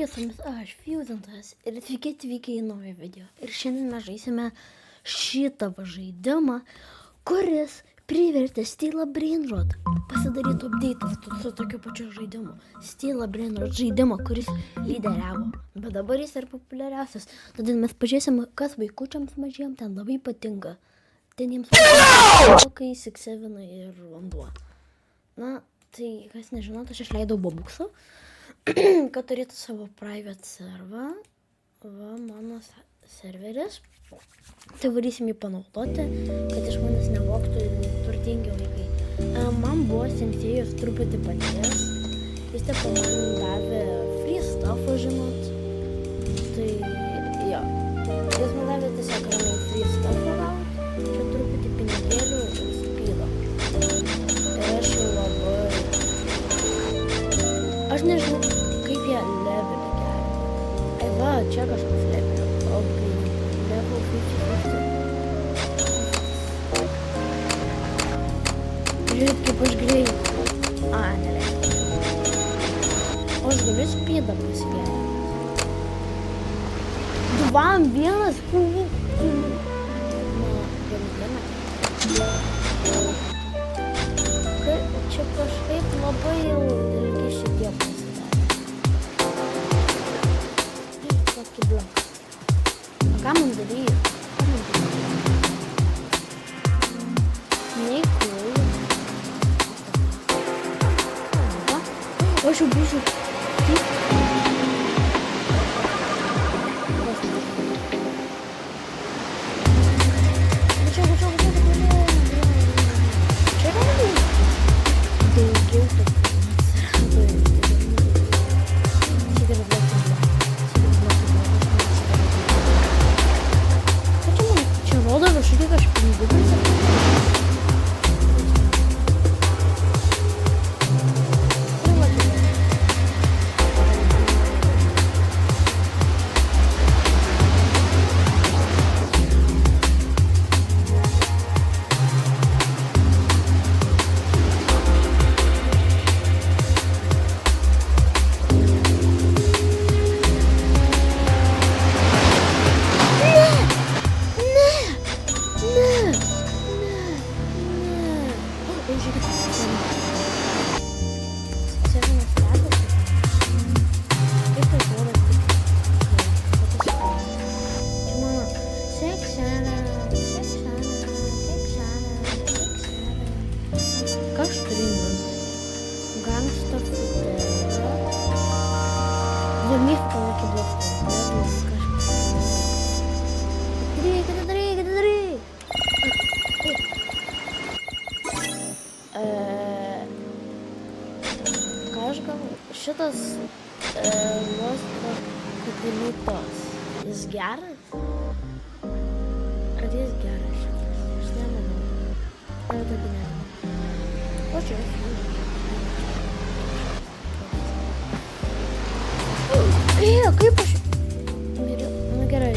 Aš Fusentas ir sveiki atvykę į naują video. Ir šiandien mes žaisime šitą žaidimą, kuris privertė Steel Brainrot pasidaryti update'ą su tokiu pačiu žaidimu. Steel Brainrot žaidimą, kuris lyderiavo. Bet dabar jis yra populiariausias. Todėl mes pažiūrėsim, kas vaikučiams mažiems ten labai patinka. Ten jiems patinka, kai siksevina ir vanduo. Na, tai kas nežinot, aš išleidau bobuksą. Kad turėtų savo private serverą, mano serveris, tai varysim jį panaudoti, kad iš manęs nevoktų turtingi vaikai. Man buvo sensėjus truputį paties, jis taip man davė free stuff'ą, žinot, tai jo, jis man davė tiesiog ramiai free stuff'ą gauti, čia truputį pinigėlių ir spydo. Ir aš jau labai... Aš nežinau, kaip jie levelį gerina. Ai va, čia kažkas levelio. Level 50. Žiūrėt, kaip aš greitai. Neleidžiu. O aš galiu spydą pasigerinti. 2-1. Čia kažkaip labai ilgi šitie pasidarė. Tokį bloką. Ką man daryti? Neįkūrėjau. Aš jau bišau. Šitas kukiliukas, jis geras? Ar jis geras šitas? Aš nemanau. Ar tokį nemanau. O čia kaip aš... Nu gerai,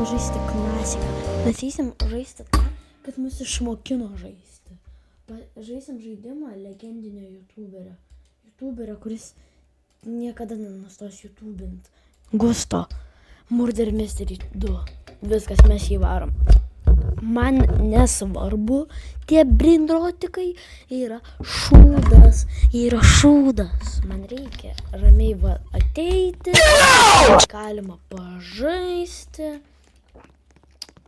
pažaisti klasiką. Mes eisim žaisti tą, kad mus išmokino žaisti. Žaisim žaidimą legendinio YouTuberio, kuris niekada nenustos YouTubint. Gusto. Murder Mystery 2. Viskas, mes jį varom. Man nesvarbu, tie brainrotikai yra šūdas. Man reikia ramiai ateiti, galima pažaisti.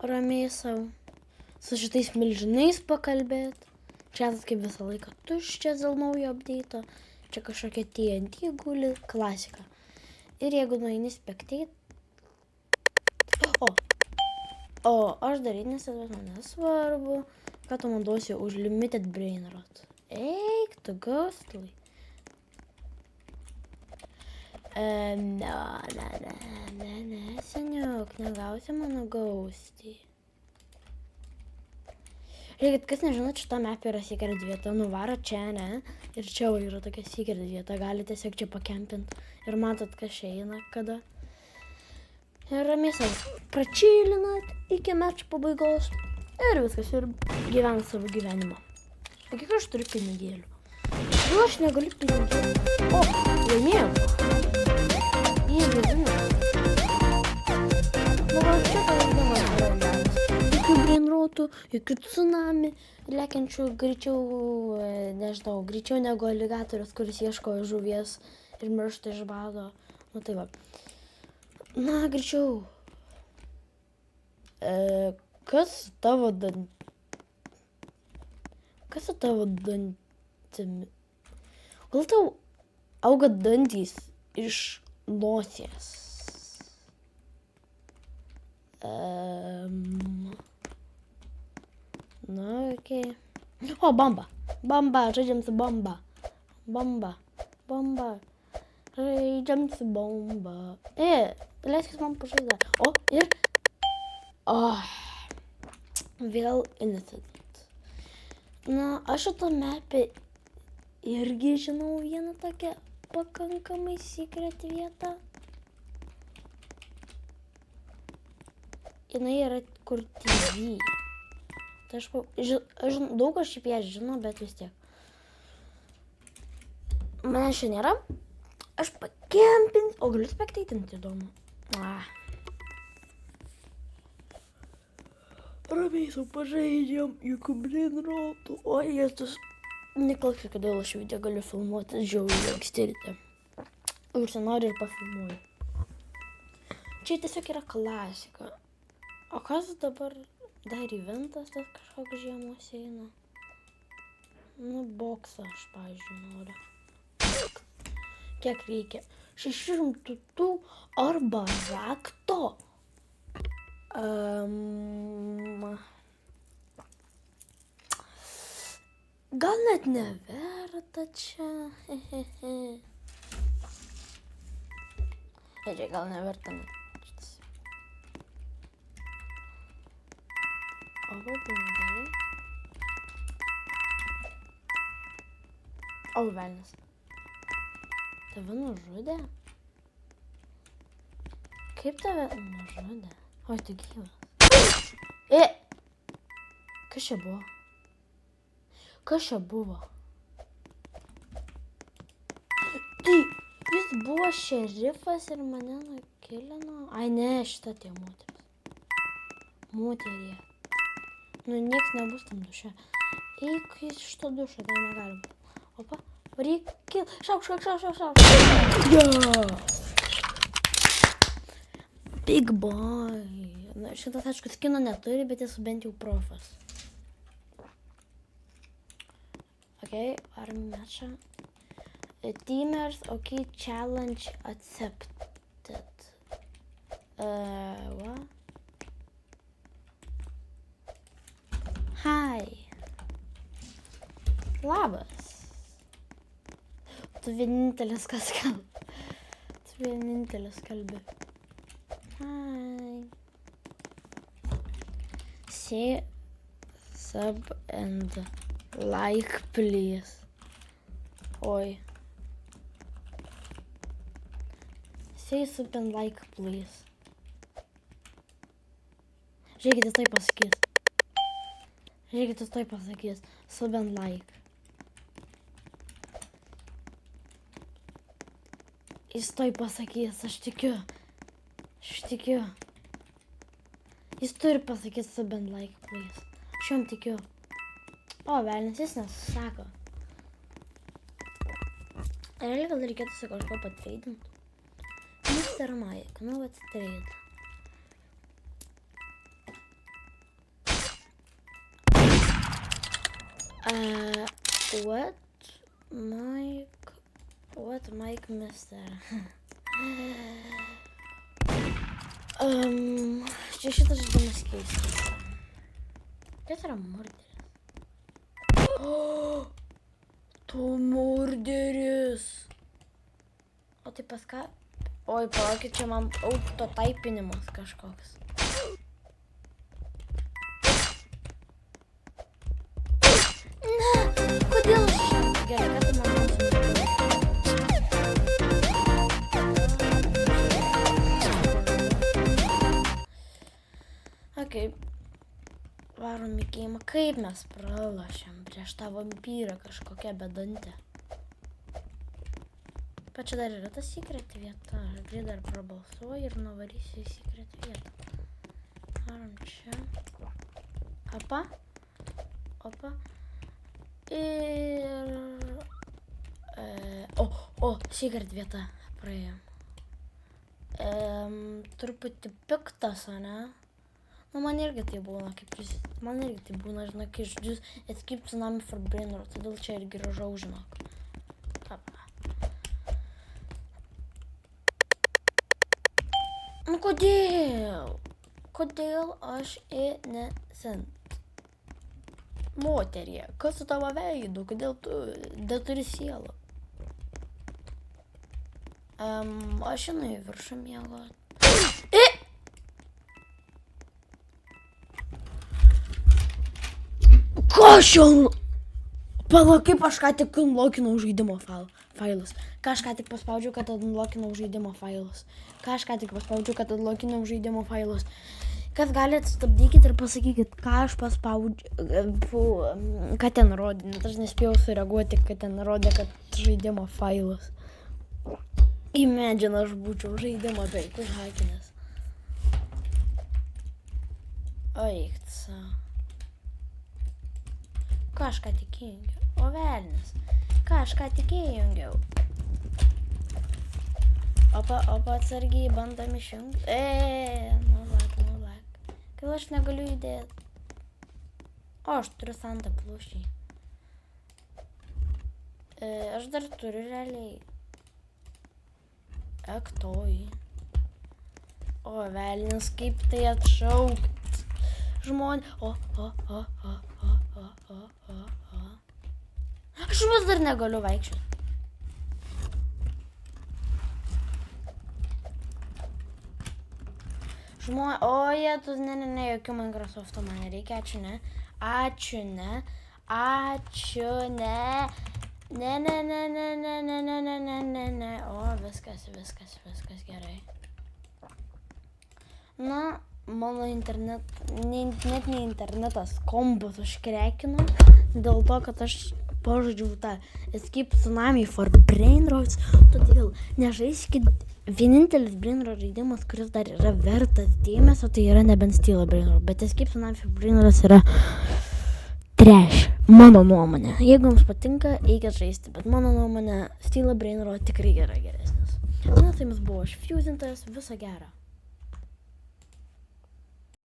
Ramiai savo, su šitais milžinais pakalbėti. Čia kaip visą laiką tuščias dėl naujo update'o. Čia kažkokia TNT guli, klasika. Ir jeigu nueini spektėti... aš daryti nesvarbu, ką tu man duosi už limited brainrot. Eik, tu ghostly. Ne, seniuk, negausi mano ghostį. Žiūrėkit, kas nežinot, šita map yra secret vieta, nuvaro čia, ne? Ir čia va yra tokia secret vieta, gali tiesiog čia pakempinti. Ir matot, kas čia eina, kada. Ir ramiai savo pračilinat iki mečio pabaigos. Ir viskas, ir gyvena savo gyvenimą. O kiek aš turiu pinigėlių? Nu, aš negaliu pinigėlių. O, laimėjau. Jie vadina. Nu, gal čia pavyzdama. Jokių brainrotų, jokių tsunami, lekiančių greičiau, nežinau, greičiau negu aligatorius, kuris ieško žuvies ir miršta iš bado. Nu tai va. Na, greičiau. Kas su tavo dantimi? Gal tau auga dantys iš nosies? Na, okei. O, bamba. Bamba, žaidžiam su bamba. Bamba. Žaidžiam su bomba. Leiskis man pažaidą. O, ir... Vėl incident. Na, aš šitą mapę irgi žinau vieną tokią pakankamai secret vietą. Jinai yra kur TV. Tai aš daug aš šiaip ją žinau, bet vis tiek. Manęs čia nėra. Aš pakempinti. O galiu spekteitinti, įdomu. Ramiai sau pažaidžiam, jokių brainrotų. O, Jėzus. Neklausai, kodėl aš video galiu filmuoti žiauriai anksti ryte. Užsinoriu ir pafilmuoju. Čia tiesiog yra klasika. O kas dabar dar eventas tas kažkoks žiemos eina? Nu, boksą aš, pavyzdžiui, noriu. Kiek reikia? 600 tų arba rakto. Gal net neverta čia. Žiūrėk, gal neverta net. O, pinigėliai. O, velnias. Tave nužudė? Kaip tave nužudė? Oi, tu gyvas. Kas čia buvo? Kas čia buvo? Tai jis buvo šerifas ir mane nukilino. Ai, ne, šita tie moteris. Moterė. Nu, nieks nebus tam duše. Eik iš šito dušo, tai negalim. Opa, varyk, kil. Šauk. Yeah! Big boy. Na, šitas, aišku, skino neturi, bet jis bent jau profas. Okay, varom mečą. Teamers, okay, challenge accepted. What? Hi. Labas. Tu vienintelis kas kalbi. Hi. Say sub and like, please. Oi. Say sub and like, please. Žiūrėkit, jis tai pasakys. Sub and like. Jis tai pasakys, aš tikiu. Jis turi pasakyti sub and like, please. Aš jam tikiu. O, velnis, jis nesako. Realiai gal reikėtų su kažko patreidinti. Mr. Mike, nu atitreid. What Mike Mister? Čia šitas žaidimas keistas. Kas yra murderis? Tu murderis! O tai pas ką? Oi, palaukit, čia man auto taipinimas kažkoks. geimą, kaip mes pralošėm prieš tą vampyrą kažkokią bedantę. Bet čia dar yra ta secret vieta, aš dar prabalsuoju ir nuvarysiu į secret vietą. Varom čia. Opa. Ir... secret vieta praėjom. Truputį piktas, ane? Nu, man irgi tai būna, žinok, kai žodžius Escape Tsunami for Brainrot, todėl čia irgi ražau, žinok. Nu, kodėl? Kodėl aš innocent? Moterie, kas su tavo veidu? Kodėl tu neturi sielą? Aš einu į viršų miegot. Ką aš jau... Pala, kaip aš ką tik unlockinau žaidimo failus. Ką aš ką tik paspaudžiau, kad unlockinau žaidimo failus. Kas galite, stabdykit ir pasakykit, ką aš paspaudžiau, kad ten rodė. Net aš nespėjau sureaguoti, kad ten rodė, kad žaidimo failus. Imagine, aš būčiau žaidimą beveik užhakinęs. Oiktsa. Ką aš ką tik įjungiau? O velnis. Ką aš ką tik įjungiau? Opa, atsargiai, bandam išjungti. Nulak. Kai aš negaliu judėti. O, aš turiu Santa plušį. Aš dar turiu realiai. Ektoji. O, velnis, kaip tai atšaukt. Žmonė. Aš vis dar negaliu vaikščioti. Jėtus, ne, jokių Microsofto man nereikia, ačiū ne. Ne. O, viskas gerai. Na, mano net ne internetas, kombas užkrekino, dėl to, kad aš pažaidžiau tą Escape Tsunami for Brainrots, todėl nežaiskit. Vienintelis Brainrot žaidimas, kuris dar yra vertas dėmesio, tai yra nebent Steel Brainrot, bet Escape Tsunami for Brainrots yra trash, mano nuomonė. Jeigu jums patinka, eikit žaisti, bet mano nuomonė Steel Brainrot tikrai yra geresnis. Na, tai jums buvo Fuzintas, viso gero.